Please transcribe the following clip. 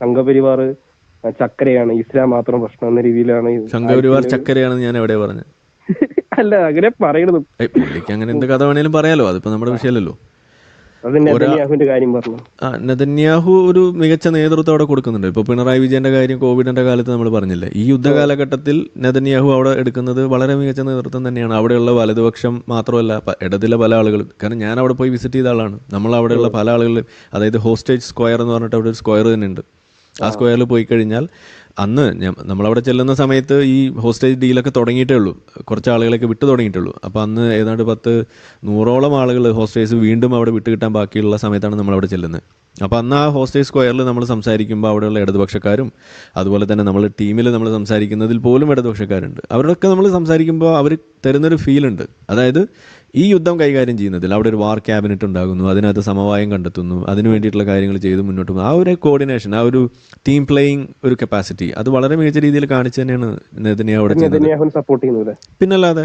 സംഘപരിവാർ ചക്കരയാണ്, ഇസ്ലാം മാത്രം പ്രശ്നം എന്ന രീതിയിലാണ് സംഘപരിവാർ ചക്കരയാണെന്ന് ഞാൻ എവിടെ പറഞ്ഞു? അല്ല അങ്ങനെ പറയണത്. പുള്ളിക്ക് അങ്ങനെ എന്ത് കഥ വേണേലും പറയാലോ, അതിപ്പോ നമ്മുടെ വിഷയമല്ലല്ലോ. അത് നെതന്യാഹുവിന്റെ കാര്യം പറഞ്ഞു. നെതന്യാഹു ഒരു മികച്ച നേതൃത്വം അവിടെ കൊടുക്കുന്നുണ്ട്. ഇപ്പോൾ പിണറായി വിജയന്റെ കാര്യം കോവിഡിന്റെ കാലത്ത് നമ്മൾ പറഞ്ഞില്ലേ, ഈ യുദ്ധകാലഘട്ടത്തിൽ നെതന്യാഹു അവിടെ എടുക്കുന്നത് വളരെ മികച്ച നേതൃത്വം തന്നെയാണ്. അവിടെയുള്ള വലതുപക്ഷം മാത്രമല്ല, ഇടതിലെ പല ആളുകൾ, കാരണം ഞാൻ അവിടെ പോയി വിസിറ്റ് ചെയ്ത ആളാണ്. നമ്മൾ അവിടെയുള്ള പല ആളുകൾ, അതായത് ഹോസ്റ്റേജ് സ്ക്വയർ എന്ന് പറഞ്ഞിട്ട് അവിടെ ഒരു സ്ക്വയർ തന്നെ ഉണ്ട്. ആ സ്ക്വയറിൽ പോയി കഴിഞ്ഞാൽ അന്ന് നമ്മളവിടെ ചെല്ലുന്ന സമയത്ത് ഈ ഹോസ്റ്റേജ് ഡീലൊക്കെ തുടങ്ങിയിട്ടേ ഉള്ളൂ, കുറച്ച് ആളുകളൊക്കെ വിട്ടു തുടങ്ങിയിട്ടുള്ളൂ. അപ്പോൾ അന്ന് ഏതാണ്ട് 100-100ഓളം ആളുകൾ ഹോസ്റ്റേജ് വീണ്ടും അവിടെ വിട്ട് കിട്ടാൻ ബാക്കിയുള്ള സമയത്താണ് നമ്മളവിടെ ചെല്ലുന്നത്. അപ്പോൾ അന്ന് ആ ഹോസ്റ്റേജ് സ്ക്വയറിൽ നമ്മൾ സംസാരിക്കുമ്പോൾ അവിടെയുള്ള ഇടതുപക്ഷക്കാരും അതുപോലെ തന്നെ നമ്മൾ ടീമിൽ നമ്മൾ സംസാരിക്കുന്നതിൽ പോലും ഇടതുപക്ഷക്കാരുണ്ട്. അവരോടൊക്കെ നമ്മൾ സംസാരിക്കുമ്പോൾ അവർ തരുന്നൊരു ഫീലുണ്ട്. അതായത് ഈ യുദ്ധം കൈകാര്യം ചെയ്യുന്നതിൽ അവിടെ ഒരു വാർ ക്യാബിനറ്റ് ഉണ്ടാകുന്നു, അതിനകത്ത് സമവായം കണ്ടെത്തുന്നു, അതിനു വേണ്ടിയിട്ടുള്ള കാര്യങ്ങൾ ചെയ്ത് മുന്നോട്ട് പോകുന്നു. ആ ഒരു കോർഡിനേഷൻ, ആ ഒരു ടീം പ്ലേയിങ് ഒരു കപ്പാസിറ്റി, അത് വളരെ മികച്ച രീതിയിൽ കാണിച്ചു തന്നെയാണ് നെതന്യാഹു അവിടെ ചെയ്യുന്നത്. സപ്പോർട്ട് ചെയ്യുന്നത്. പിന്നല്ലാതെ